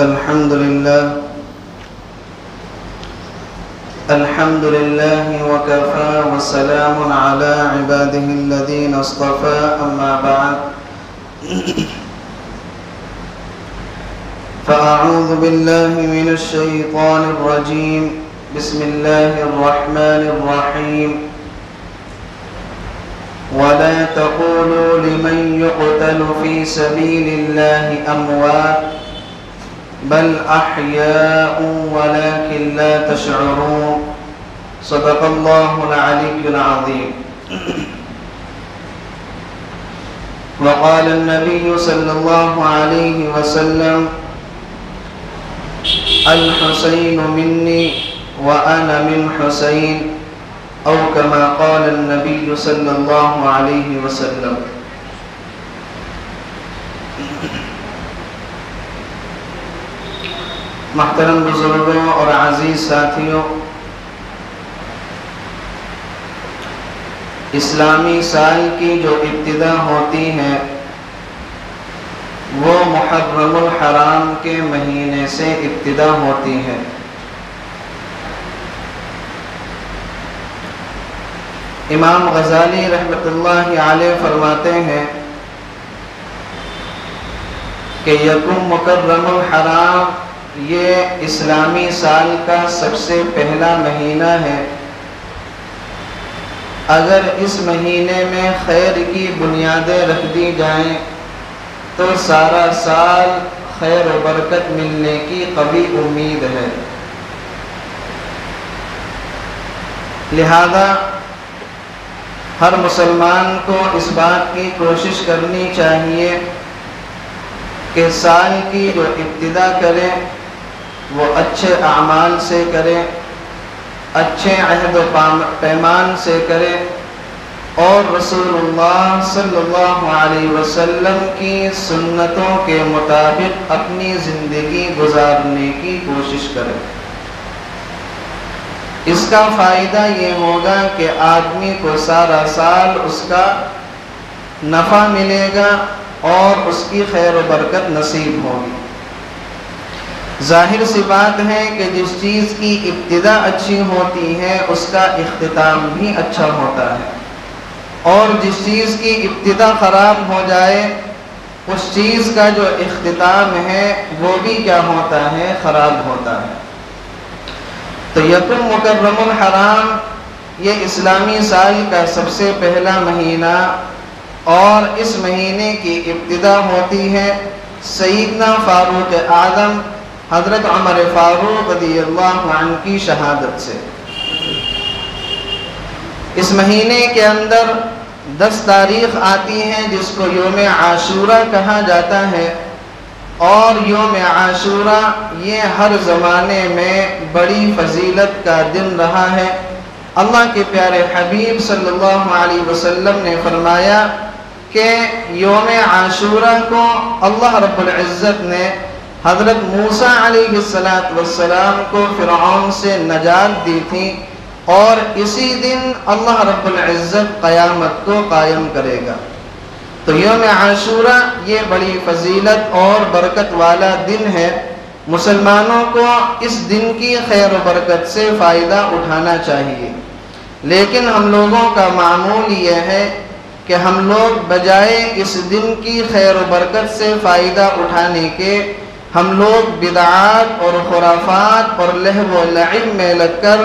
الحمد لله وكفى وسلام على عباده الذين اصطفى أما بعد فأعوذ بالله من الشيطان الرجيم بسم الله الرحمن الرحيم ولا تقولوا لمن يقتل في سبيل الله أموات بل أحياء ولكن لا تشعرون صدق الله العلي العظيم وقال النبي صلى الله عليه وسلم الحسين مني وأنا من حسين أو كما قال النبي صلى الله عليه وسلم محترم بزرگوں اور عزیز ساتھیوں، اسلامی سال کی جو ابتدا ہوتی ہے وہ محرم الحرام کے مہینے سے ابتدا ہوتی ہے۔ امام غزالی رحمۃ اللہ علیہ فرماتے ہیں کہ یکم مکرم الحرام یہ اسلامی سال کا سب سے پہلا مہینہ ہے۔ اگر اس مہینے میں خیر کی بنیادیں رکھ دی جائیں تو سارا سال خیر و برکت ملنے کی قوی امید ہے۔ لہذا ہر مسلمان کو اس بات کی کوشش کرنی چاہیے کہ سال کی جو ابتدا کرے وہ اچھے اعمال سے کرے، اچھے عہد و پیمان سے کرے اور رسول اللہ صلی اللہ علیہ وسلم کی سنتوں کے مطابق اپنی زندگی گزارنے کی کوشش کرے۔ اس کا فائدہ یہ ہوگا کہ آدمی کو سارا سال اس کا نفع ملے گا اور اس کی خیر و برکت نصیب ہوگی۔ ظاہر سی بات ہے کہ جس چیز کی ابتدا اچھی ہوتی ہے اس کا اختتام بھی اچھا ہوتا ہے، اور جس چیز کی ابتدا خراب ہو جائے اس چیز کا جو اختتام ہے وہ بھی کیا ہوتا ہے؟ خراب ہوتا ہے۔ تو یکم مکرم الحرام یہ اسلامی سال کا سب سے پہلا مہینہ، اور اس مہینے کی ابتدا ہوتی ہے سیدنا فاروق اعظم حضرت عمر فاروق رضی اللہ عنہ کی شہادت سے۔ اس مہینے کے اندر 10 تاریخ آتی ہے جس کو یوم عاشورہ کہا جاتا ہے، اور یوم عاشورہ یہ ہر زمانے میں بڑی فضیلت کا دن رہا ہے۔ اللہ کے پیارے حبیب صلی اللہ علیہ وسلم نے فرمایا کہ یوم عاشورہ کو اللہ رب العزت نے حضرت موسیٰ علیہ السلام کو فرعون سے نجات دی تھی، اور اسی دن اللہ رب العزت قیامت کو قائم کرے گا۔ تو یوم عاشورہ یہ بڑی فضیلت اور برکت والا دن ہے۔ مسلمانوں کو اس دن کی خیر و برکت سے فائدہ اٹھانا چاہیے، لیکن ہم لوگوں کا معمول یہ ہے کہ ہم لوگ بجائے اس دن کی خیر و برکت سے فائدہ اٹھانے کے ہم لوگ بدعات اور خرافات اور لہو و لعب میں لگ کر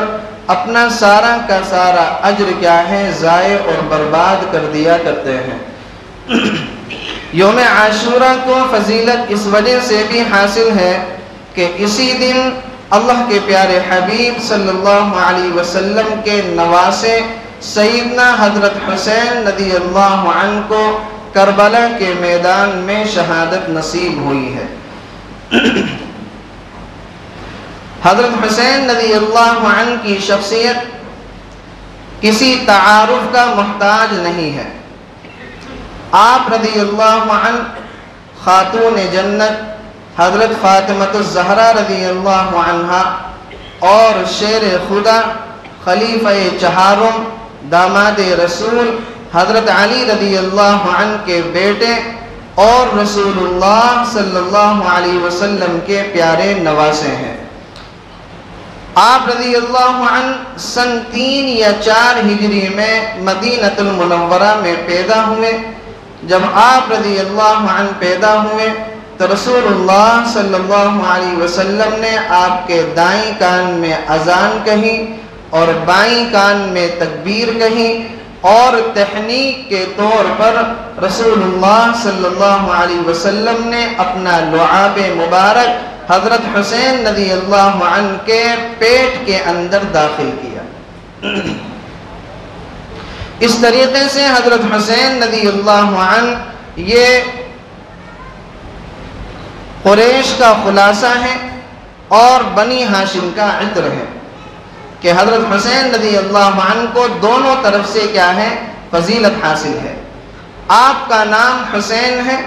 اپنا سارا کا سارا اجر کیا ہے ضائع اور برباد کر دیا کرتے ہیں۔ یوم عاشورہ کو فضیلت اس وجہ سے بھی حاصل ہے کہ اسی دن اللہ کے پیارے حبیب صلی اللہ علیہ وسلم کے نواسے سیدنا حضرت حسین رضی اللہ عنہ کو کربلا کے میدان میں شہادت نصیب ہوئی ہے۔ حضرت حسین رضی اللہ عنہ کی شخصیت کسی تعارف کا محتاج نہیں ہے۔ آپ رضی اللہ عنہ خاتون جنت حضرت فاطمہ الزہرا رضی اللہ عنہا اور شیر خدا خلیفہ چہارم داماد رسول حضرت علی رضی اللہ عنہ کے بیٹے اور رسول اللہ صلی اللہ علیہ وسلم کے پیارے نواسے ہیں۔ آپ رضی اللہ عنہ سن 3 یا 4 ہجری میں مدینہ المنورہ میں پیدا ہوئے۔ جب آپ رضی اللہ عنہ پیدا ہوئے تو رسول اللہ صلی اللہ علیہ وسلم نے آپ کے دائیں کان میں اذان کہی اور بائیں کان میں تکبیر کہی، اور تحنیک کے طور پر رسول اللہ صلی اللہ علیہ وسلم نے اپنا لعاب مبارک حضرت حسین رضی اللہ عنہ کے پیٹ کے اندر داخل کیا۔ اس طریقے سے حضرت حسین رضی اللہ عنہ یہ قریش کا خلاصہ ہے اور بنی ہاشم کا عطر ہے کہ حضرت حسین رضی اللہ عنہ کو دونوں طرف سے کیا ہے؟ فضیلت حاصل ہے۔ آپ کا نام حسین ہے۔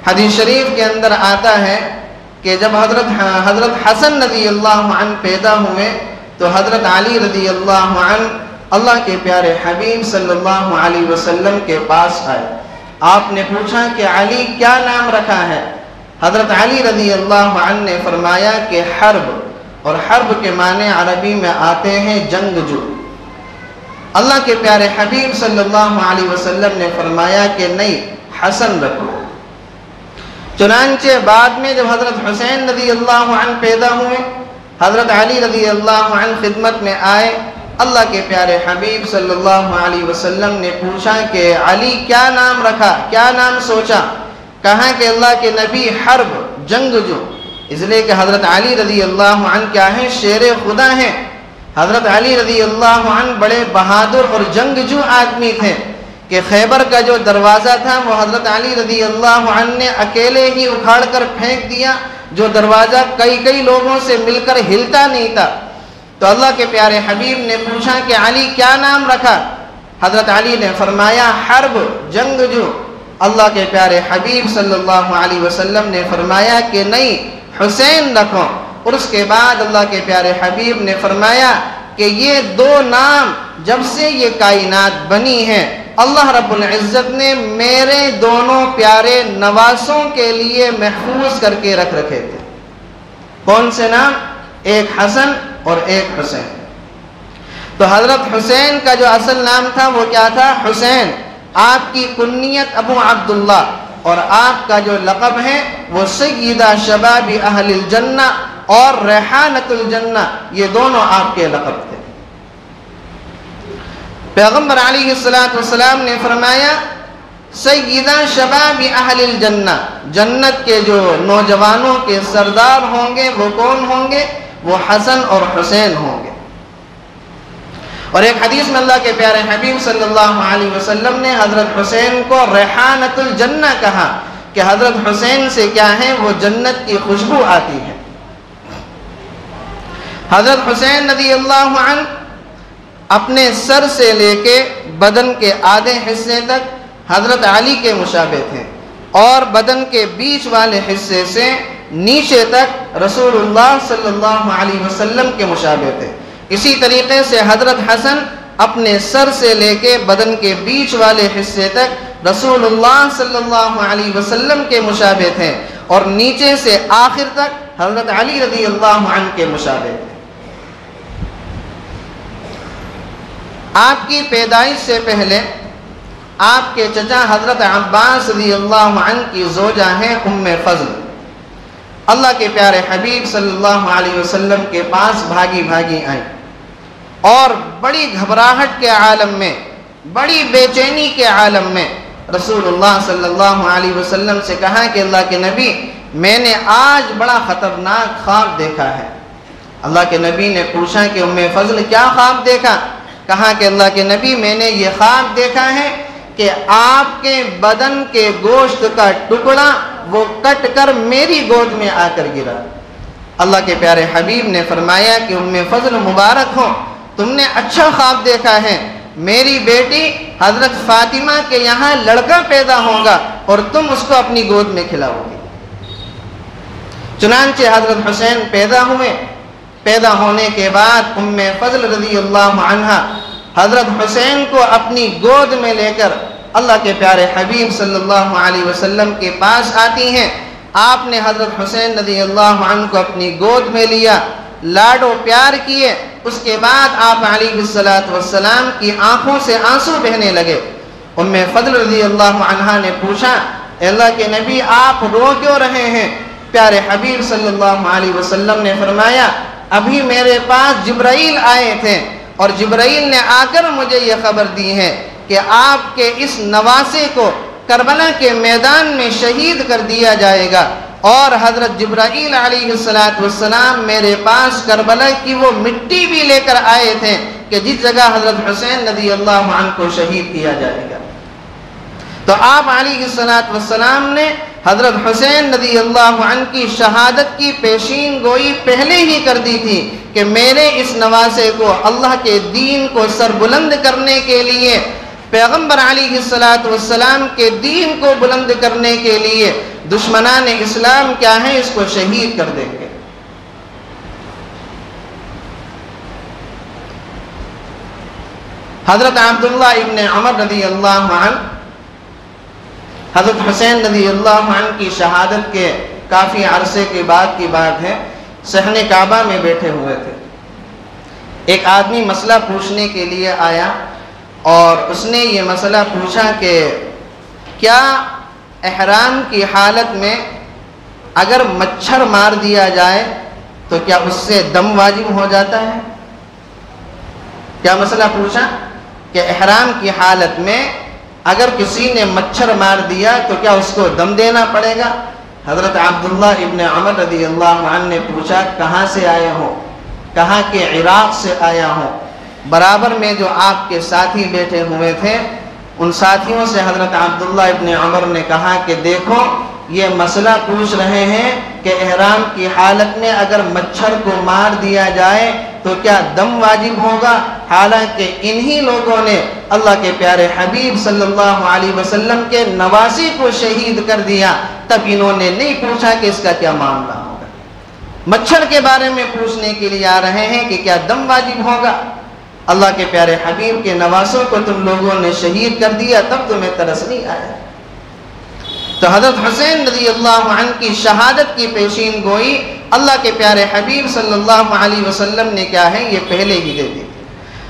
حدیث شریف کے اندر آتا ہے کہ جب حضرت حسن رضی اللہ عنہ پیدا ہوئے تو حضرت علی رضی اللہ عنہ اللہ کے پیارے حبیب صلی اللہ علیہ وسلم کے پاس آئے۔ آپ نے پوچھا کہ علی کیا نام رکھا ہے؟ حضرت علی رضی اللہ عنہ نے فرمایا کہ حرب، اور حرب کے معنی عربی میں آتے ہیں جنگجو۔ اللہ کے پیارے حبیب صلی اللہ علیہ وسلم نے فرمایا کہ نہیں، حسن رکھو۔ چنانچہ بعد میں جب حضرت حسین رضی اللہ عنہ پیدا ہوئے، حضرت علی رضی اللہ عنہ خدمت میں آئے۔ اللہ کے پیارے حبیب صلی اللہ علیہ وسلم نے پوچھا کہ علی کیا نام رکھا، کیا نام سوچا؟ کہا کہ اللہ کے نبی حرب، جنگجو، اس لیے کہ حضرت علی رضی اللہ عنہ کیا ہیں؟ شیر خدا ہیں۔ حضرت علی رضی اللہ عنہ بڑے بہادر اور جنگجو آدمی تھے کہ خیبر کا جو دروازہ تھا وہ حضرت علی رضی اللہ عنہ نے اکیلے ہی اکھاڑ کر پھینک دیا، جو دروازہ کئی لوگوں سے مل کر ہلتا نہیں تھا۔ تو اللہ کے پیارے حبیب نے پوچھا کہ علی کیا نام رکھا؟ حضرت علی نے فرمایا حرب، جنگجو۔ اللہ کے پیارے حبیب صلی اللہ علیہ وسلم نے فرمایا کہ نہیں، حسین رکھو۔ اور اس کے بعد اللہ کے پیارے حبیب نے فرمایا کہ یہ 2 نام جب سے یہ کائنات بنی ہے اللہ رب العزت نے میرے دونوں پیارے نواسوں کے لیے محفوظ کر کے رکھے تھے۔ کون سے نام؟ ایک حسن اور ایک حسین۔ تو حضرت حسین کا جو اصل نام تھا وہ کیا تھا؟ حسین۔ آپ کی کنیت ابو عبداللہ، اور آپ کا جو لقب ہے وہ سیدہ شباب اہل الجنہ اور ریحانۃ الجنہ، یہ دونوں آپ کے لقب تھے۔ پیغمبر علیہ السلام نے فرمایا سیدہ شباب اہل الجنہ، جنت کے جو نوجوانوں کے سردار ہوں گے وہ کون ہوں گے؟ وہ حسن اور حسین ہوں گے۔ اور ایک حدیث میں اللہ کے پیارے حبیب صلی اللہ علیہ وسلم نے حضرت حسین کو ریحانۃ الجنہ کہا کہ حضرت حسین سے کیا ہے؟ وہ جنت کی خوشبو آتی ہے۔ حضرت حسین رضی اللہ عنہ اپنے سر سے لے کے بدن کے آدھے حصے تک حضرت علی کے مشابہ تھے، اور بدن کے بیچ والے حصے سے نیچے تک رسول اللہ صلی اللہ علیہ وسلم کے مشابہ تھے۔ اسی طریقے سے حضرت حسن اپنے سر سے لے کے بدن کے بیچ والے حصے تک رسول اللہ صلی اللہ علیہ وسلم کے مشابہ تھے، اور نیچے سے آخر تک حضرت علی رضی اللہ عنہ کے مشابہ تھے۔ آپ کی پیدائش سے پہلے آپ کے چچا حضرت عباس رضی اللہ عنہ کی زوجہ ہیں ام فضل۔ اللہ کے پیارے حبیب صلی اللہ علیہ وسلم کے پاس بھاگی آئیں، اور بڑی گھبراہٹ کے عالم میں، بڑی بے چینی کے عالم میں رسول اللہ صلی اللہ علیہ وسلم سے کہا کہ اللہ کے نبی، میں نے آج بڑا خطرناک خواب دیکھا ہے۔ اللہ کے نبی نے پوچھا کہ ام فضل کیا خواب دیکھا؟ کہا کہ اللہ کے نبی، میں نے یہ خواب دیکھا ہے کہ آپ کے بدن کے گوشت کا ٹکڑا وہ کٹ کر میری گود میں آ کر گرا۔ اللہ کے پیارے حبیب نے فرمایا کہ ام فضل مبارک ہو، تم نے اچھا خواب دیکھا ہے، میری بیٹی حضرت فاطمہ کے یہاں لڑکا پیدا ہوگا اور تم اس کو اپنی گود میں کھلاؤ گی۔ چنانچہ حضرت حسین پیدا ہوئے۔ پیدا ہونے کے بعد ام فضل رضی اللہ عنہا حضرت حسین کو اپنی گود میں لے کر اللہ کے پیارے حبیب صلی اللہ علیہ وسلم کے پاس آتی ہیں۔ آپ نے حضرت حسین رضی اللہ عنہ کو اپنی گود میں لیا، لاڈ و پیار کیے۔ اس کے بعد آپ علیہ السلام کی آنکھوں سے آنسو بہنے لگے۔ ام فضل رضی اللہ عنہا نے پوچھا، اے اللہ کے نبی آپ رو کیوں رہے ہیں؟ پیارے حبیب صلی اللہ علیہ وسلم نے فرمایا، ابھی میرے پاس جبرائیل آئے تھے اور جبرائیل نے آ کر مجھے یہ خبر دی ہے کہ آپ کے اس نواسے کو کربلا کے میدان میں شہید کر دیا جائے گا، اور حضرت جبرائیل علیہ السلام میرے پاس کربلا کی وہ مٹی بھی لے کر آئے تھے کہ جس جگہ حضرت حسین رضی اللہ عنہ کو شہید کیا جائے گا۔ تو آپ علیہ السلام نے حضرت حسین رضی اللہ عنہ کی شہادت کی پیشین گوئی پہلے ہی کر دی تھی کہ میرے اس نواسے کو اللہ کے دین کو سربلند کرنے کے لیے، پیغمبر علیہ السلام کے دین کو بلند کرنے کے لیے دشمنان اسلام کیا ہیں، اس کو شہید کر دیں گے۔ حضرت عبداللہ ابن عمر رضی اللہ عنہ حضرت حسین رضی اللہ عنہ کی شہادت کے کافی عرصے کے بعد کی بات ہے، صحن کعبہ میں بیٹھے ہوئے تھے۔ ایک آدمی مسئلہ پوچھنے کے لیے آیا اور اس نے یہ مسئلہ پوچھا کہ کیا احرام کی حالت میں اگر مچھر مار دیا جائے تو کیا اس سے دم واجب ہو جاتا ہے؟ کیا مسئلہ پوچھا کہ احرام کی حالت میں اگر کسی نے مچھر مار دیا تو کیا اس کو دم دینا پڑے گا؟ حضرت عبداللہ ابن عمر رضی اللہ عنہ نے پوچھا، کہاں سے آئے ہو؟ کہا کہ عراق سے آیا ہوں۔ برابر میں جو آپ کے ساتھی بیٹھے ہوئے تھے، ان ساتھیوں سے حضرت عبداللہ ابن عمر نے کہا کہ دیکھو یہ مسئلہ پوچھ رہے ہیں کہ احرام کی حالت میں اگر مچھر کو مار دیا جائے تو کیا دم واجب ہوگا، حالانکہ انہی لوگوں نے اللہ کے پیارے حبیب صلی اللہ علیہ وسلم کے نواسی کو شہید کر دیا، تب انہوں نے نہیں پوچھا کہ اس کا کیا معاملہ ہوگا۔ مچھر کے بارے میں پوچھنے کے لیے آ رہے ہیں کہ کیا دم واجب ہوگا۔ اللہ کے پیارے حبیب کے نواسوں کو تم لوگوں نے شہید کر دیا، تب تمہیں ترس نہیں آیا۔ تو حضرت حسین رضی اللہ عنہ کی شہادت کی پیشین گوئی اللہ کے پیارے حبیب صلی اللہ علیہ وسلم نے کیا ہے یہ پہلے ہی دے دی،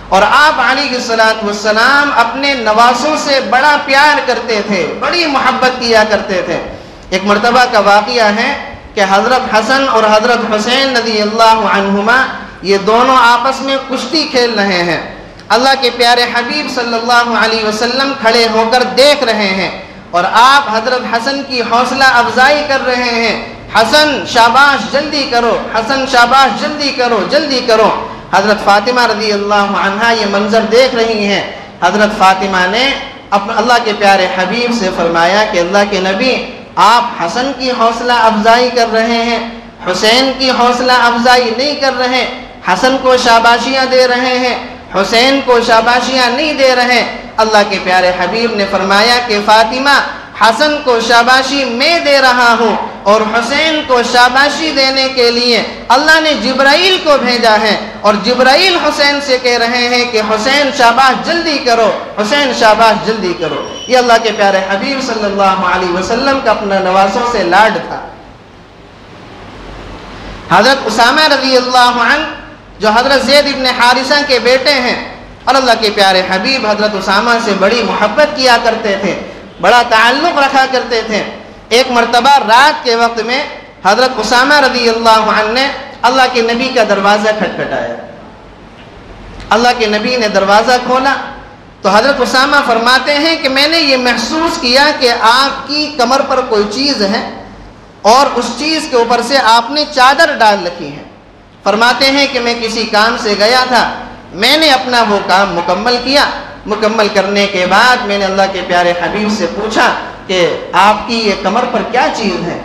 اور آپ علیہ السلام اپنے نواسوں سے بڑا پیار کرتے تھے، بڑی محبت کیا کرتے تھے۔ ایک مرتبہ کا واقعہ ہے کہ حضرت حسن اور حضرت حسین رضی اللہ عنہما یہ دونوں آپس میں کشتی کھیل رہے ہیں۔ اللہ کے پیارے حبیب صلی اللہ علیہ وسلم کھڑے ہو کر دیکھ رہے ہیں اور آپ حضرت حسن کی حوصلہ افزائی کر رہے ہیں، حسن شاباش جلدی کرو، حسن شاباش جلدی کرو، جلدی کرو۔ حضرت فاطمہ رضی اللہ عنہا یہ منظر دیکھ رہی ہیں۔ حضرت فاطمہ نے اللہ کے پیارے حبیب سے فرمایا کہ اللہ کے نبی آپ حسن کی حوصلہ افزائی کر رہے ہیں، حسین کی حوصلہ افزائی نہیں کر رہے، حسن کو شاباشیاں دے رہے ہیں، حسین کو شاباشیاں نہیں دے رہے۔ اللہ کے پیارے حبیب نے فرمایا کہ فاطمہ حسن کو شاباشی میں دے رہا ہوں، اور حسین کو شاباشی دینے کے لیے اللہ نے جبرائیل کو بھیجا ہے، اور جبرائیل حسین سے کہہ رہے ہیں کہ حسین شاباش جلدی کرو، حسین شاباش جلدی کرو۔ یہ اللہ کے پیارے حبیب صلی اللہ علیہ وسلم کا اپنا نواسوں سے لاڈ تھا۔ حضرت اسامہ رضی اللہ عنہ جو حضرت زید ابن حارثہ کے بیٹے ہیں، اور اللہ کے پیارے حبیب حضرت اسامہ سے بڑی محبت کیا کرتے تھے، بڑا تعلق رکھا کرتے تھے۔ ایک مرتبہ رات کے وقت میں حضرت اسامہ رضی اللہ عنہ نے اللہ کے نبی کا دروازہ کھٹکھٹایا۔ اللہ کے نبی نے دروازہ کھولا تو حضرت اسامہ فرماتے ہیں کہ میں نے یہ محسوس کیا کہ آپ کی کمر پر کوئی چیز ہے اور اس چیز کے اوپر سے آپ نے چادر ڈال رکھی ہے۔ فرماتے ہیں کہ میں کسی کام سے گیا تھا، میں نے اپنا وہ کام مکمل کیا، مکمل کرنے کے بعد میں نے اللہ کے پیارے حبیب سے پوچھا کہ آپ کی یہ کمر پر کیا چیز ہے،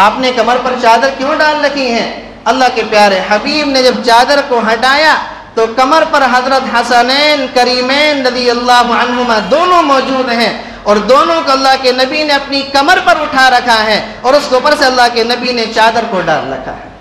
آپ نے کمر پر چادر کیوں ڈال رکھی ہے؟ اللہ کے پیارے حبیب نے جب چادر کو ہٹایا تو کمر پر حضرت حسنین کریمین رضی اللہ عنہما دونوں موجود ہیں، اور دونوں کو اللہ کے نبی نے اپنی کمر پر اٹھا رکھا ہے، اور اس کے اوپر سے اللہ کے نبی نے چادر کو ڈال رکھا ہے۔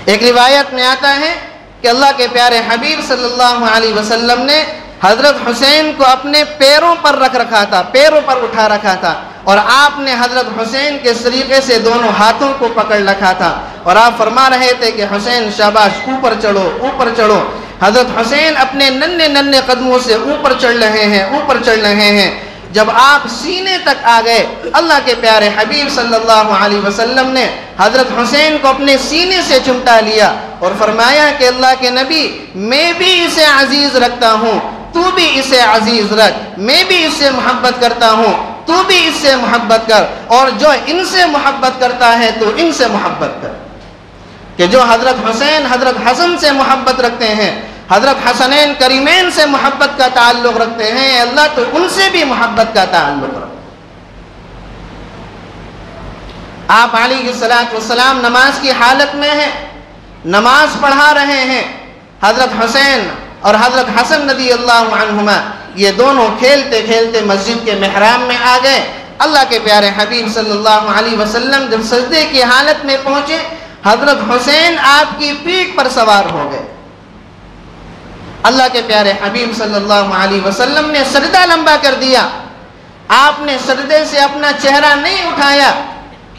ایک روایت میں آتا ہے کہ اللہ کے پیارے حبیب صلی اللہ علیہ وسلم نے حضرت حسین کو اپنے پیروں پر رکھ رکھا تھا، پیروں پر اٹھا رکھا تھا، اور آپ نے حضرت حسین کے سلیقے سے دونوں ہاتھوں کو پکڑ رکھا تھا، اور آپ فرما رہے تھے کہ حسین شاباش، اوپر چڑھو اوپر چڑھو۔ حضرت حسین اپنے ننھے ننھے قدموں سے اوپر چڑھ رہے ہیں، اوپر چڑھ رہے ہیں۔ جب آپ سینے تک آ گئے، اللہ کے پیارے حبیب صلی اللہ علیہ وسلم نے حضرت حسین کو اپنے سینے سے چمٹا لیا اور فرمایا کہ اللہ کے نبی، میں بھی اسے عزیز رکھتا ہوں، تو بھی اسے عزیز رکھ، میں بھی اس سے محبت کرتا ہوں، تو بھی اس سے محبت کر، اور جو ان سے محبت کرتا ہے تو ان سے محبت کر۔ کہ جو حضرت حسین حضرت حسن سے محبت رکھتے ہیں، حضرت حسنین کریمین سے محبت کا تعلق رکھتے ہیں، اللہ تو ان سے بھی محبت کا تعلق رکھتے ہیں۔ آپ علیہ السلام نماز کی حالت میں ہیں، نماز پڑھا رہے ہیں، حضرت حسین اور حضرت حسن رضی اللہ عنہما یہ دونوں کھیلتے کھیلتے مسجد کے محراب میں آ گئے۔ اللہ کے پیارے حبیب صلی اللہ علیہ وسلم جب سجدے کی حالت میں پہنچے، حضرت حسین آپ کی پیٹھ پر سوار ہو گئے۔ اللہ کے پیارے حبیب صلی اللہ علیہ وسلم نے سجدہ لمبا کر دیا، آپ نے سجدے سے اپنا چہرہ نہیں اٹھایا،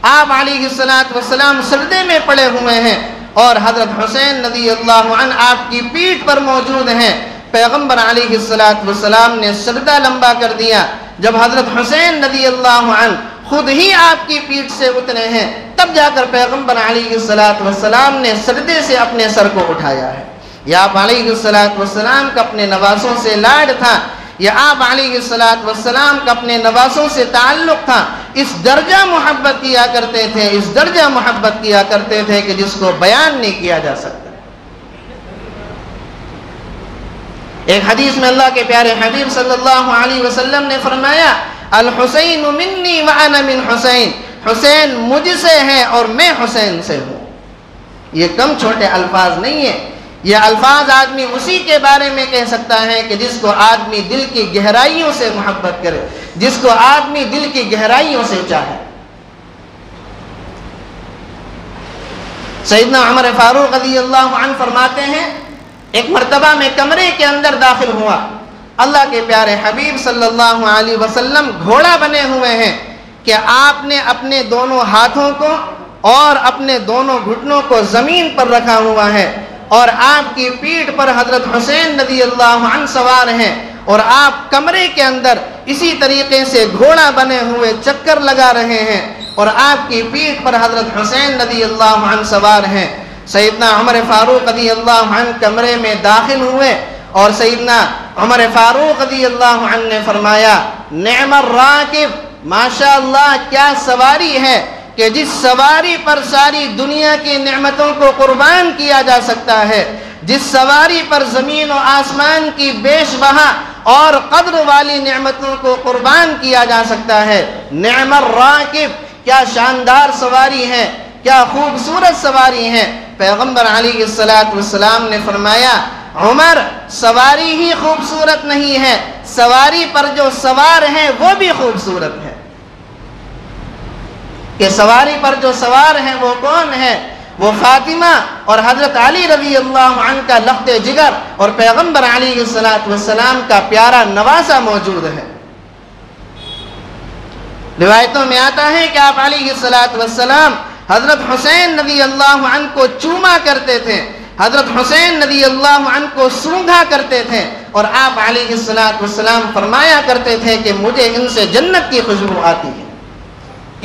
آپ علیہ السلام سجدے میں پڑے ہوئے ہیں، اور حضرت حسین رضی اللہ عنہ آپ کی پیٹھ پر موجود ہیں۔ پیغمبر علیہ السلام نے سجدہ لمبا کر دیا۔ جب حضرت حسین رضی اللہ عنہ خود ہی آپ کی پیٹھ سے اترے ہیں، تب جا کر پیغمبر علیہ السلام نے سجدے سے اپنے سر کو اٹھایا ہے۔ یا آپ علیہ السلام کا اپنے نواسوں سے لاڈ تھا، یا آپ علیہ السلام کا اپنے نواسوں سے تعلق تھا، اس درجہ محبت کیا کرتے تھے، اس درجہ محبت کیا کرتے تھے کہ جس کو بیان نہیں کیا جا سکتا۔ ایک حدیث میں اللہ کے پیارے حبیب صلی اللہ علیہ وسلم نے فرمایا، الحسین منی وانا من حسین، حسین مجھ سے ہے اور میں حسین سے ہوں۔ یہ کم چھوٹے الفاظ نہیں ہیں، یہ الفاظ آدمی اسی کے بارے میں کہہ سکتا ہے کہ جس کو آدمی دل کی گہرائیوں سے محبت کرے، جس کو آدمی دل کی گہرائیوں سے چاہے۔ سیدنا عمر فاروق رضی اللہ عنہ فرماتے ہیں، ایک مرتبہ میں کمرے کے اندر داخل ہوا، اللہ کے پیارے حبیب صلی اللہ علیہ وسلم گھوڑا بنے ہوئے ہیں کہ آپ نے اپنے دونوں ہاتھوں کو اور اپنے دونوں گھٹنوں کو زمین پر رکھا ہوا ہے، اور آپ کی پیٹھ پر حضرت حسین رضی اللہ عنہ سوار ہیں، اور آپ کمرے کے اندر اسی طریقے سے گھوڑا بنے ہوئے چکر لگا رہے ہیں، اور آپ کی پیٹھ پر حضرت حسین رضی اللہ عنہ سوار ہیں۔ سیدنا عمر فاروق رضی اللہ عنہ کمرے میں داخل ہوئے، اور سیدنا عمر فاروق رضی اللہ عنہ نے فرمایا، نعم الراکب، ماشاءاللہ کیا سواری ہے کہ جس سواری پر ساری دنیا کی نعمتوں کو قربان کیا جا سکتا ہے، جس سواری پر زمین و آسمان کی بیش بہا اور قدر والی نعمتوں کو قربان کیا جا سکتا ہے۔ نعم الراکب، کیا شاندار سواری ہے، کیا خوبصورت سواری ہے۔ پیغمبر علیہ السلام نے فرمایا، عمر سواری ہی خوبصورت نہیں ہے، سواری پر جو سوار ہیں وہ بھی خوبصورت ہے۔ کہ سواری پر جو سوار ہیں وہ کون ہے؟ وہ فاطمہ اور حضرت علی رضی اللہ عنہ کا لخت جگر اور پیغمبر علیہ السلام کا پیارا نواسہ موجود ہے۔ روایتوں میں آتا ہے کہ آپ علیہ السلام حضرت حسین رضی اللہ عنہ کو چوما کرتے تھے، حضرت حسین رضی اللہ عنہ کو سونگھا کرتے تھے، اور آپ علیہ السلام فرمایا کرتے تھے کہ مجھے ان سے جنت کی خوشبو آتی ہے۔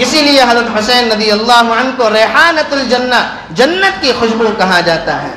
اسی لیے حضرت حسین رضی اللہ عنہ کو ریحانۃ الجنہ، جنت کی خوشبو کہا جاتا ہے۔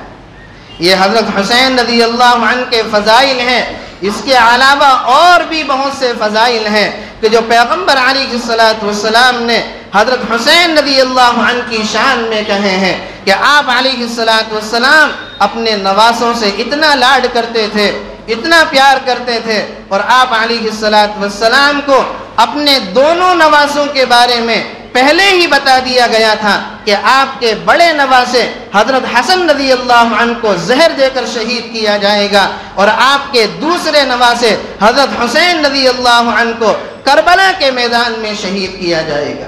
یہ حضرت حسین رضی اللہ عنہ کے فضائل ہیں۔ اس کے علاوہ اور بھی بہت سے فضائل ہیں کہ جو پیغمبر علیہ السلام نے حضرت حسین رضی اللہ عنہ کی شان میں کہے ہیں کہ آپ علیہ السلام اپنے نواسوں سے اتنا لاڈ کرتے تھے، اتنا پیار کرتے تھے، اور آپ علیہ السلام کو اپنے دونوں نواسوں کے بارے میں پہلے ہی بتا دیا گیا تھا کہ آپ کے بڑے نواسے حضرت حسن رضی اللہ عنہ کو زہر دے کر شہید کیا جائے گا، اور آپ کے دوسرے نواسے حضرت حسین رضی اللہ عنہ کو کربلا کے میدان میں شہید کیا جائے گا۔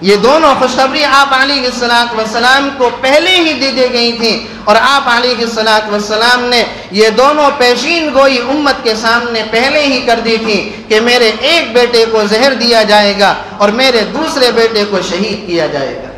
یہ دونوں خوشخبری آپ علیہ السلام کو پہلے ہی دے دی گئی تھیں، اور آپ علیہ السلام نے یہ دونوں پیشین گوئی امت کے سامنے پہلے ہی کر دی تھی کہ میرے ایک بیٹے کو زہر دیا جائے گا اور میرے دوسرے بیٹے کو شہید کیا جائے گا۔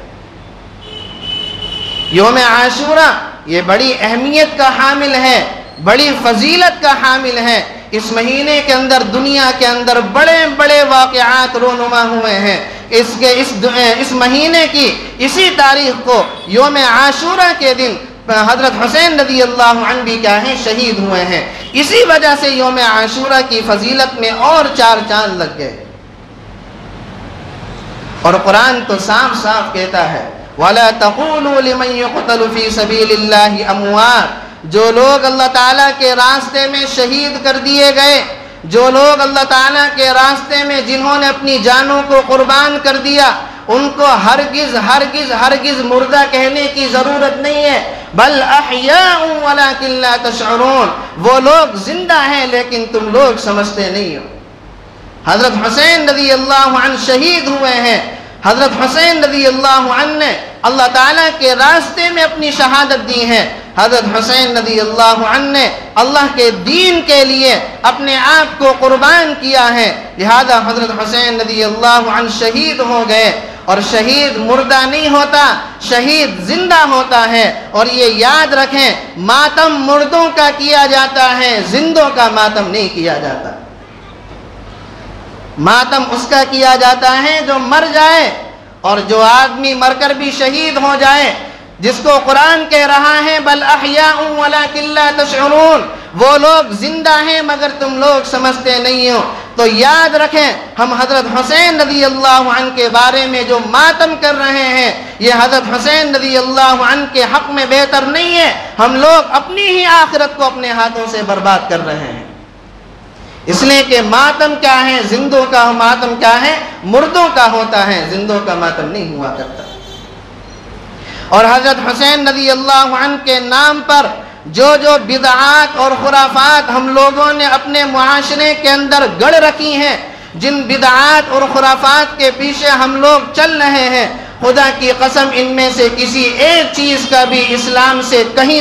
یوم عاشورہ یہ بڑی اہمیت کا حامل ہے، بڑی فضیلت کا حامل ہے۔ اس مہینے کے اندر دنیا کے اندر بڑے بڑے واقعات رونما ہوئے ہیں۔ اس مہینے کی اسی تاریخ کو یوم عاشورہ کے دن حضرت حسین رضی اللہ عنہ بھی کیا ہیں شہید ہوئے ہیں۔ اسی وجہ سے یوم عاشورہ کی فضیلت میں اور 4 چاند لگ گئے، اور قرآن تو صاف صاف کہتا ہے وَلَا تَقُولُوا لِمَنْ يُقْتَلُ فِي سَبِيلِ اللَّهِ أَمْوَاتٌ، جو لوگ اللہ تعالیٰ کے راستے میں شہید کر دیے گئے، جو لوگ اللہ تعالیٰ کے راستے میں جنہوں نے اپنی جانوں کو قربان کر دیا، ان کو ہرگز ہرگز ہرگز مردہ کہنے کی ضرورت نہیں ہے، بل احیاء ولکن لا تشعرون، وہ لوگ زندہ ہیں لیکن تم لوگ سمجھتے نہیں ہو۔ حضرت حسین رضی اللہ عنہ شہید ہوئے ہیں۔ حضرت حسین رضی اللہ عنہ نے اللہ تعالیٰ کے راستے میں اپنی شہادت دی ہے۔ حضرت حسین رضی اللہ عنہ نے اللہ کے دین کے لیے اپنے آپ کو قربان کیا ہے، لہذا حضرت حسین رضی اللہ عنہ شہید ہو گئے، اور شہید مردہ نہیں ہوتا، شہید زندہ ہوتا ہے۔ اور یہ یاد رکھیں، ماتم مردوں کا کیا جاتا ہے، زندوں کا ماتم نہیں کیا جاتا۔ ماتم اس کا کیا جاتا ہے جو مر جائے، اور جو آدمی مر کر بھی شہید ہو جائے، جس کو قرآن کہہ رہا ہے بل احیاء ولکن لا تشعرون، وہ لوگ زندہ ہیں مگر تم لوگ سمجھتے نہیں ہو۔ تو یاد رکھیں، ہم حضرت حسین رضی اللہ عنہ کے بارے میں جو ماتم کر رہے ہیں، یہ حضرت حسین رضی اللہ عنہ کے حق میں بہتر نہیں ہے، ہم لوگ اپنی ہی آخرت کو اپنے ہاتھوں سے برباد کر رہے ہیں۔ اس لیے کہ ماتم کیا ہے، زندوں کا ماتم کیا ہے، مردوں کا ہوتا ہے، زندوں کا ماتم نہیں ہوا کرتا۔ اور حضرت حسین رضی اللہ عنہ کے نام پر جو بدعات اور خرافات ہم لوگوں نے اپنے معاشرے کے اندر گڑھ رکھی ہیں، جن بدعات اور خرافات کے پیچھے ہم لوگ چل رہے ہیں، خدا کی قسم ان میں سے کسی ایک چیز کا بھی اسلام سے کہیں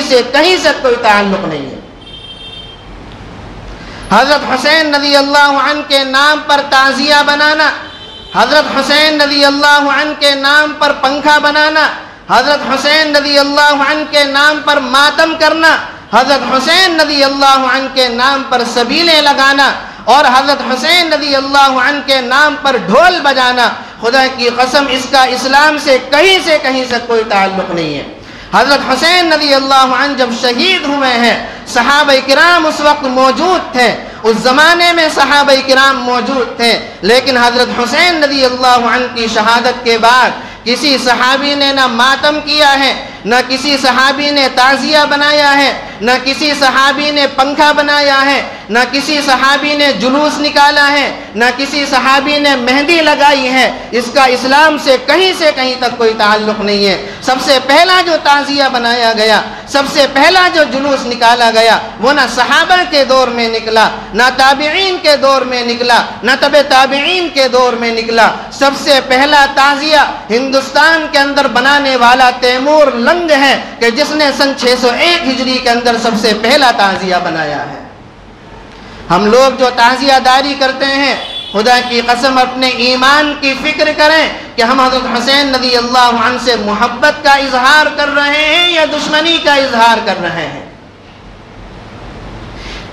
سے کوئی تعلق نہیں ہے۔ حضرت حسین رضی اللہ عنہ کے نام پر تعزیہ بنانا، حضرت حسین رضی اللہ عنہ کے نام پر پنکھا بنانا، حضرت حسین رضی اللہ عنہ کے نام پر ماتم کرنا، حضرت حسین رضی اللہ عنہ کے نام پر سبیلیں لگانا، اور حضرت حسین رضی اللہ عنہ کے نام پر ڈھول بجانا، خدا کی قسم اس کا اسلام سے کہیں سے کوئی تعلق نہیں ہے۔ حضرت حسین رضی اللہ عنہ جب شہید ہوئے ہیں، صحابہ کرام اس وقت موجود تھے، اس زمانے میں صحابہ کرام موجود تھے، لیکن حضرت حسین رضی اللہ عنہ کی شہادت کے بعد کسی صحابی نے نہ ماتم کیا ہے، نہ کسی صحابی نے تعزیہ بنایا ہے، نہ کسی صحابی نے پنکھا بنایا ہے، نہ کسی صحابی نے جلوس نکالا ہے، نہ کسی صحابی نے مہندی لگائی ہے۔ اس کا اسلام سے کہیں تک کوئی تعلق نہیں ہے۔ سب سے پہلا جو تعزیہ بنایا گیا، سب سے پہلا جو جلوس نکالا گیا، وہ نہ صحابہ کے دور میں نکلا، نہ تابعین کے دور میں نکلا، نہ تبع تابعین کے دور میں نکلا۔ سب سے پہلا تعزیہ ہندوستان کے اندر بنانے والا تیمور لنگ ہے، کہ جس نے سن 601 ہجری کے اندر سب سے پہلا تعزیہ بنایا ہے۔ ہم لوگ جو تعزیہ داری کرتے ہیں، خدا کی قسم اپنے ایمان کی فکر کریں کہ ہم حضرت حسین رضی اللہ عنہ سے محبت کا اظہار کر رہے ہیں یا دشمنی کا اظہار کر رہے ہیں۔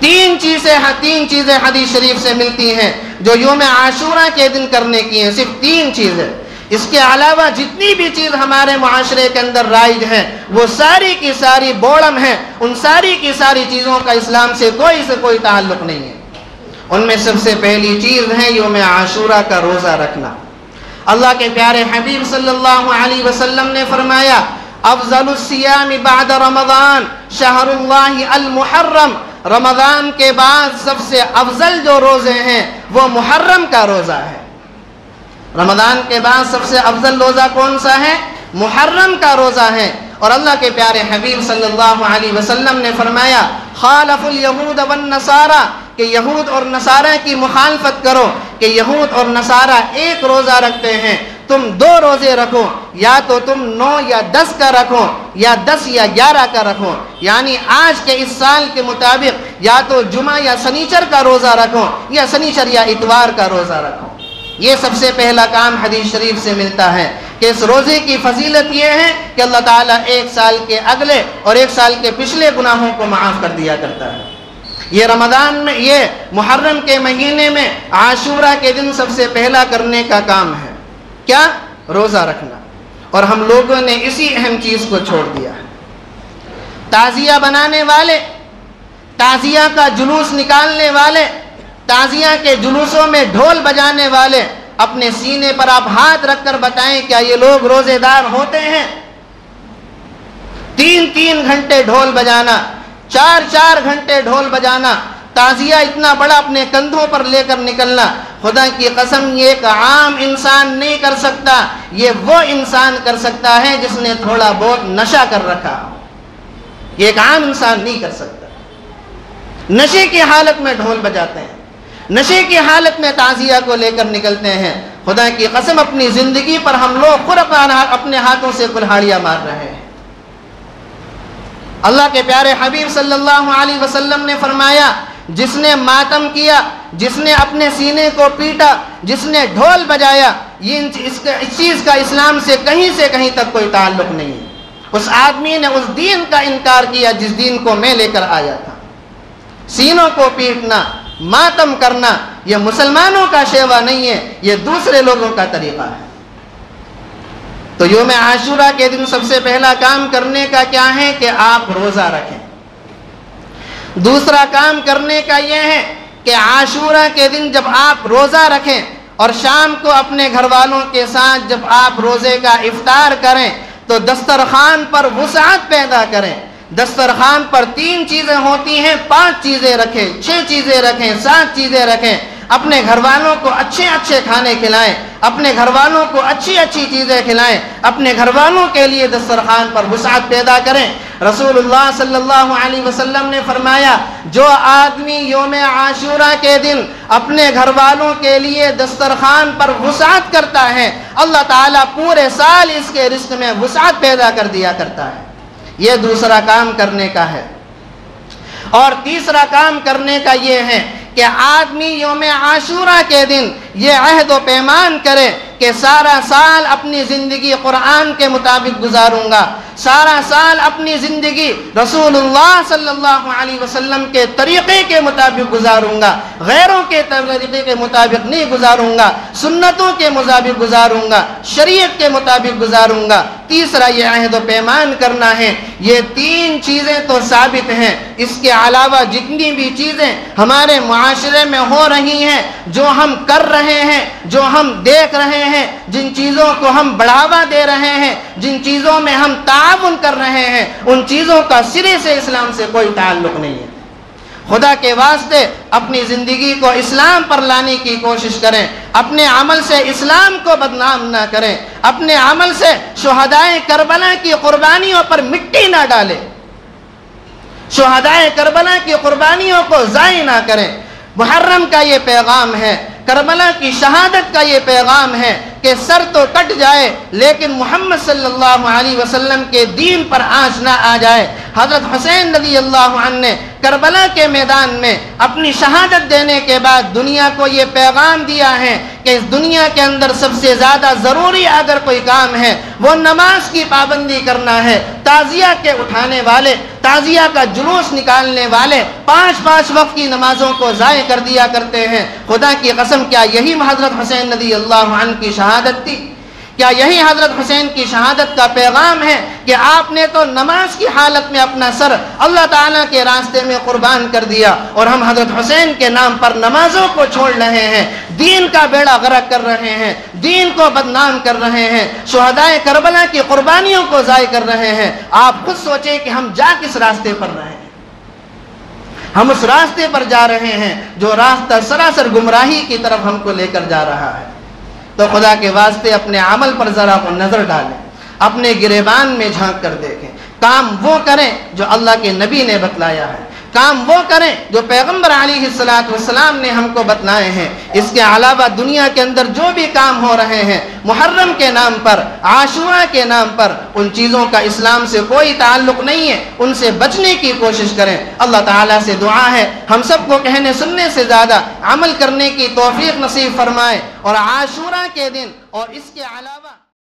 تین چیزیں حدیث شریف سے ملتی ہیں جو یوم عاشورہ کے دن کرنے کی ہیں، صرف 3 چیزیں۔ اس کے علاوہ جتنی بھی چیز ہمارے معاشرے کے اندر رائج ہیں، وہ ساری کی ساری بوڑم ہیں، ان ساری کی ساری چیزوں کا اسلام سے کوئی تعلق نہیں ہے۔ ان میں سب سے پہلی چیز ہے یوم عاشورہ کا روزہ رکھنا۔ اللہ کے پیارے حبیب صلی اللہ علیہ وسلم نے فرمایا، افضل الصیام بعد رمضان شہر اللہ المحرم، رمضان کے بعد سب سے افضل جو روزے ہیں وہ محرم کا روزہ ہے۔ رمضان کے بعد سب سے افضل روزہ کون سا ہے؟ محرم کا روزہ ہے۔ اور اللہ کے پیارے حبیب صلی اللہ علیہ وسلم نے فرمایا، خالف الیہود والنصارى، کہ یہود اور نصارہ کی مخالفت کرو، کہ یہود اور نصارہ ایک روزہ رکھتے ہیں، تم 2 روزے رکھو، یا تو تم 9 یا 10 کا رکھو، یا 10 یا 11 کا رکھو، یعنی آج کے اس سال کے مطابق یا تو جمعہ یا سنیچر کا روزہ رکھو، یا سنیچر یا اتوار کا روزہ رکھو۔ یہ سب سے پہلا کام حدیث شریف سے ملتا ہے کہ اس روزے کی فضیلت یہ ہے کہ اللہ تعالیٰ 1 سال کے اگلے اور 1 سال کے پچھلے گناہوں کو معاف کر دیا کرتا ہے۔ یہ رمضان میں، یہ محرم کے مہینے میں عاشورہ کے دن سب سے پہلا کرنے کا کام ہے کیا؟ روزہ رکھنا، اور ہم لوگوں نے اسی اہم چیز کو چھوڑ دیا ہے۔ تعزیہ بنانے والے، تعزیہ کا جلوس نکالنے والے، تعزیہ کے جلوسوں میں ڈھول بجانے والے، اپنے سینے پر آپ ہاتھ رکھ کر بتائیں کیا یہ لوگ روزے دار ہوتے ہیں؟ 3 گھنٹے ڈھول بجانا، 4 گھنٹے ڈھول بجانا، تعزیہ اتنا بڑا اپنے کندھوں پر لے کر نکلنا، خدا کی قسم یہ ایک عام انسان نہیں کر سکتا، یہ وہ انسان کر سکتا ہے جس نے تھوڑا بہت نشہ کر رکھا۔ یہ ایک عام انسان نہیں کر سکتا۔ نشے کی حالت میں ڈھول بجاتے ہیں، نشے کی حالت میں تعزیہ کو لے کر نکلتے ہیں۔ خدا کی قسم اپنی زندگی پر ہم لوگ خود اپنے ہاتھوں سے کلہاڑیاں مار رہے ہیں۔ اللہ کے پیارے حبیب صلی اللہ علیہ وسلم نے فرمایا، جس نے ماتم کیا، جس نے اپنے سینے کو پیٹا، جس نے ڈھول بجایا، اس چیز کا اسلام سے کہیں تک کوئی تعلق نہیں ہے۔ اس آدمی نے اس دین کا انکار کیا جس دین کو میں لے کر آیا تھا۔ سینوں کو پیٹنا، ماتم کرنا، یہ مسلمانوں کا شیوا نہیں ہے، یہ دوسرے لوگوں کا طریقہ ہے۔ تو یوم عاشورہ کے دن سب سے پہلا کام کرنے کا کیا ہے کہ آپ روزہ رکھیں۔ دوسرا کام کرنے کا یہ ہے کہ عاشورہ کے دن جب آپ روزہ رکھیں اور شام کو اپنے گھر والوں کے ساتھ جب آپ روزے کا افطار کریں تو دسترخوان پر وسعت پیدا کریں۔ دسترخوان پر 3 چیزیں ہوتی ہیں، 5 چیزیں رکھیں، 6 چیزیں رکھیں، 7 چیزیں رکھیں۔ اپنے گھر والوں کو اچھے کھانے کھلائیں، اپنے گھر والوں کو اچھی چیزیں کھلائیں، اپنے گھر والوں کے لیے دسترخوان پر وسعت پیدا کریں۔ رسول اللہ صلی اللہ علیہ وسلم نے فرمایا، جو آدمی یوم عاشورہ کے دن اپنے گھر والوں کے لیے دسترخوان پر وسعت کرتا ہے، اللہ تعالیٰ پورے سال اس کے رزق میں وسعت پیدا کر دیا کرتا ہے۔ یہ دوسرا کام کرنے کا ہے۔ اور تیسرا کام کرنے کا یہ ہے کہ آدمی یوم عاشورہ کے دن یہ عہد و پیمان کرے کہ سارا سال اپنی زندگی قرآن کے مطابق گزاروں گا، سارا سال اپنی زندگی رسول اللہ صلی اللہ علیہ وسلم کے طریقے کے مطابق گزاروں گا، غیروں کے طریقے کے مطابق نہیں گزاروں گا، سنتوں کے مطابق گزاروں گا، شریعت کے مطابق گزاروں گا۔ تیسرا یہ عہد و پیمان کرنا ہے۔ یہ 3 چیزیں تو ثابت ہیں، اس کے علاوہ جتنی بھی چیزیں ہمارے معاشرے میں ہو رہی ہیں، جو ہم کر رہے ہیں، جو ہم دیکھ رہے ہیں، جن چیزوں کو ہم بڑھاوا دے رہے ہیں، جن چیزوں میں ہم تعاون کر رہے ہیں، ان چیزوں کا سرے سے اسلام سے کوئی تعلق نہیں ہے۔ خدا کے واسطے اپنی زندگی کو اسلام پر لانے کی کوشش کریں، اپنے عمل سے اسلام کو بدنام نہ کریں، اپنے عمل سے شہدائے کربلا کی قربانیوں پر مٹی نہ ڈالیں، شہدائے کربلا کی قربانیوں کو ضائع نہ کریں۔ محرم کا یہ پیغام ہے، کربلا کی شہادت کا یہ پیغام ہے کہ سر تو کٹ جائے لیکن محمد صلی اللہ علیہ وسلم کے دین پر آنچ نہ آ جائے۔ حضرت حسین رضی اللہ عنہ نے کربلا کے میدان میں اپنی شہادت دینے کے بعد دنیا کو یہ پیغام دیا ہے کہ اس دنیا کے اندر سب سے زیادہ ضروری اگر کوئی کام ہے وہ نماز کی پابندی کرنا ہے۔ تعزیہ کے اٹھانے والے، تعزیہ کا جلوس نکالنے والے 5 وقت کی نمازوں کو ضائع کر دیا کرتے ہیں۔ خدا کی قسم کیا یہی حضرت حسین رضی اللہ عنہ کی شہادت تھی؟ کیا یہی حضرت حسین کی شہادت کا پیغام ہے کہ آپ نے تو نماز کی حالت میں اپنا سر اللہ تعالیٰ کے راستے میں قربان کر دیا، اور ہم حضرت حسین کے نام پر نمازوں کو چھوڑ رہے ہیں، دین کا بیڑا غرق کر رہے ہیں، دین کو بدنام کر رہے ہیں، شہدائے کربلا کی قربانیوں کو ضائع کر رہے ہیں۔ آپ خود سوچیں کہ ہم جا کس راستے پر رہے ہیں؟ ہم اس راستے پر جا رہے ہیں جو راستہ سراسر گمراہی کی طرف ہم کو لے کر جا رہا ہے۔ تو خدا کے واسطے اپنے عمل پر ذرا کو نظر ڈالیں، اپنے گریبان میں جھانک کر دیکھیں، کام وہ کریں جو اللہ کے نبی نے بتلایا ہے، کام وہ کریں جو پیغمبر علیہ السلام نے ہم کو بتلائے ہیں۔ اس کے علاوہ دنیا کے اندر جو بھی کام ہو رہے ہیں محرم کے نام پر، عاشورہ کے نام پر، ان چیزوں کا اسلام سے کوئی تعلق نہیں ہے، ان سے بچنے کی کوشش کریں۔ اللہ تعالیٰ سے دعا ہے ہم سب کو کہنے سننے سے زیادہ عمل کرنے کی توفیق نصیب فرمائے، اور عاشورہ کے دن اور اس کے علاوہ